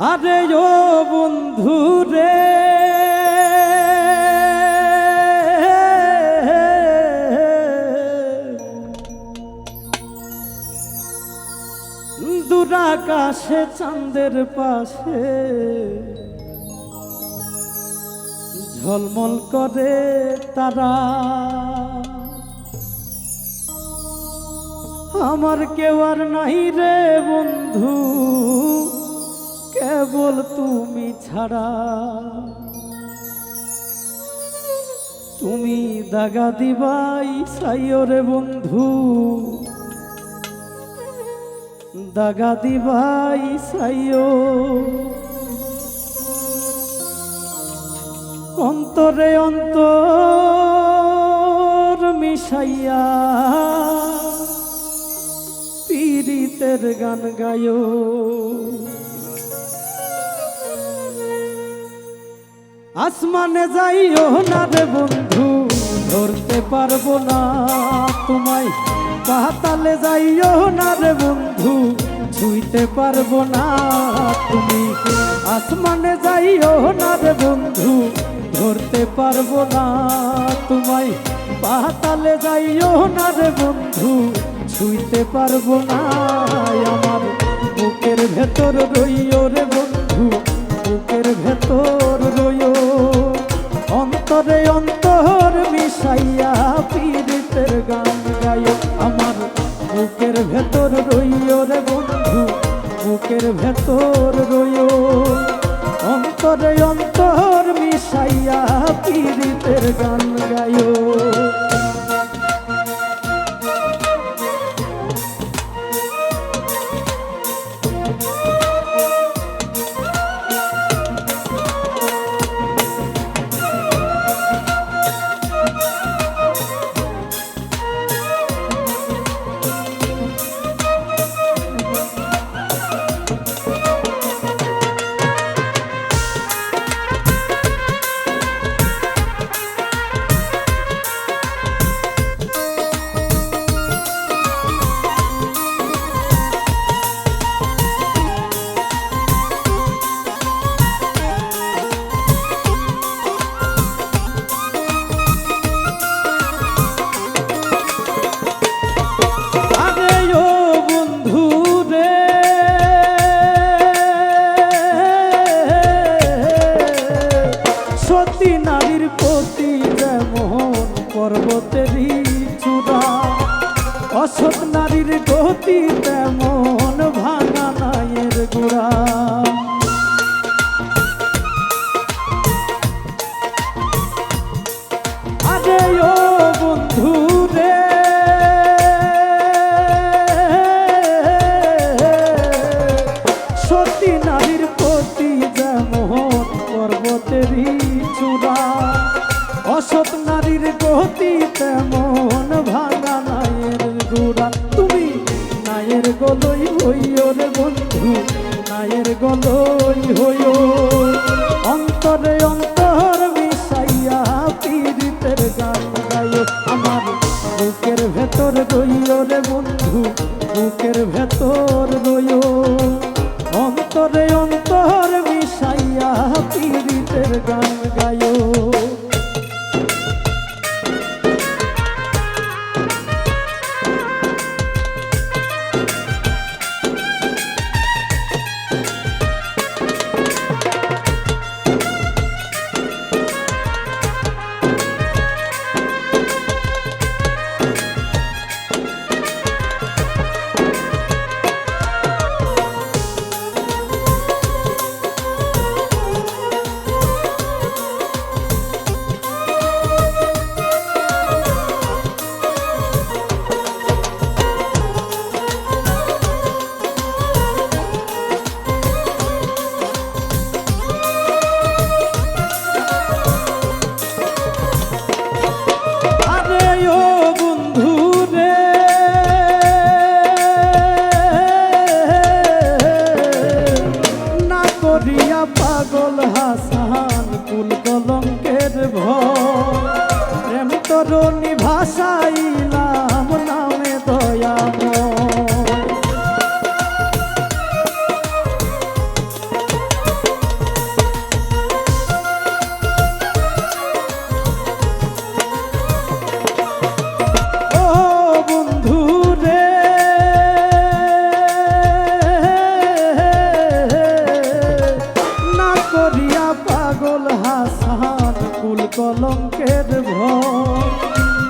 আরে ও বন্ধু রে দূর আকাশে চাঁদের পাশে ঝলমল করে তারা, আমার কেউ আর নাই রে বন্ধু কেবল তুমি ছাড়া। তুমি দাগা দিবাই সাইও রে বন্ধু, দাগা দিবাই সাইও। অন্তরে অন্তর মিশাইয়া পীড়িতের গান গায়ো। আসমানে যাইও না রে বন্ধু ধরতে পারবো না তোমায়, পাতালে যাইও না রে বন্ধু ছুঁইতে পারবো না তুমি। আসমানে যাইও না রে বন্ধু ধরতে পারবো না তোমায়, পাতালে যাইও না রে বন্ধু ছুঁইতে পারবো না। আমার বুকের ভেতর রইও রে বন্ধু, বুকের ভেতর রইও। অন্তরে অন্তর মিশাইয়া পীড়িতের গান গাইও। আমার বুকের ভেতর রইও রে বন্ধু, বুকের ভেতর রইও। অন্তরে অন্তর মিশাইয়া পীড়িতের গান গাইও। সতী নারীর প্রতি যেমন পর্বতেরই চূড়া, অসৎ নারীর গতি তেমন ভাঙা নায়ের গোড়া। আরে ও বন্ধু রে সতী নারীর প্রতি যেমন পর্বতেরই চূড়া, অসৎ নারীর গতি তেমন ভাঙা নায়ের গোড়া। তুমি নায়ের গলই হইও রে বন্ধু, নায়ের গলই হইও। অন্তরে অন্তর মিশাইয়া পীড়িতের গান গাইও। আমার বুকের ভেতর রইও রে বন্ধু, বুকের ভেতর রইও। অন্তরে অন্তর মিশাইয়া পীড়িতের গান গাইও। পাগল হাসান কুল কলঙ্কের ভয়, প্রেম তরুণী ভাষাইলাম নামে দয়াময়। কলঙ্কের ভয়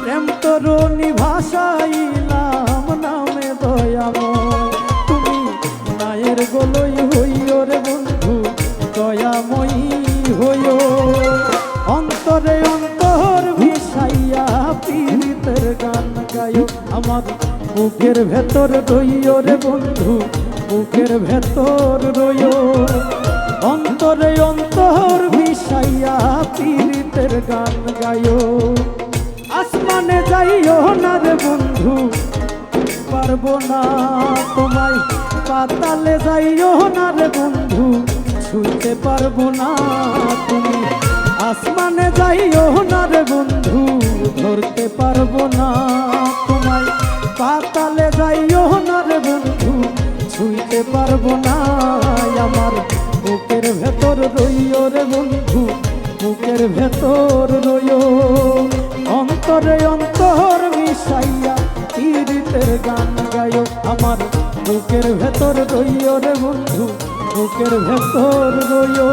প্রেম তরুণী ভাষাইলাম নামে দয়াময় তুমি মায়ের গোলই হইও রে বন্ধু দয়াময়ী হইও অন্তরে অন্তর মিশাইয়া পীড়িতের গান গায়ো আমার বুকের ভেতর রইও রে বন্ধু বুকের ভেতর রইও অন্তরে অন্তর মিশাইয়া পীড়িতের গান গায়ো আসমানে যাইও না রে বন্ধু পারবো না তোমায় পাতালে যাইও না রে বন্ধু ছুঁতে পারবো না তুমি আসমানে যাইও না রে বন্ধু ধরতে পারবো না তোমায় পাতালে যাইও না রে বন্ধু ছুঁতে পারবো না আমার বুকের ভেতর রইও রে বন্ধু বুকের ভেতর রইও অন্তরে অন্তর মিশাইয়া পীড়িতের গান গায়ো আমার বুকের ভেতর রইও রে বন্ধু বুকের ভেতর রইও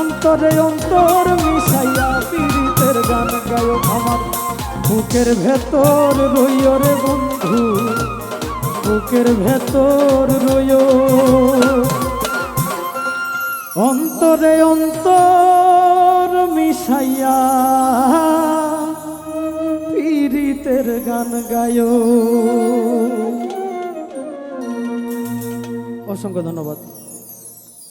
অন্তরে অন্তর মিশাইয়া পীড়িতের গান গায়ো আমার বুকের ভেতর রইও রে বন্ধু বুকের ভেতর রইও অন্তরে অন্তর মিশাইয়া পীড়িতের গান গায়ো অসংখ্য ধন্যবাদ।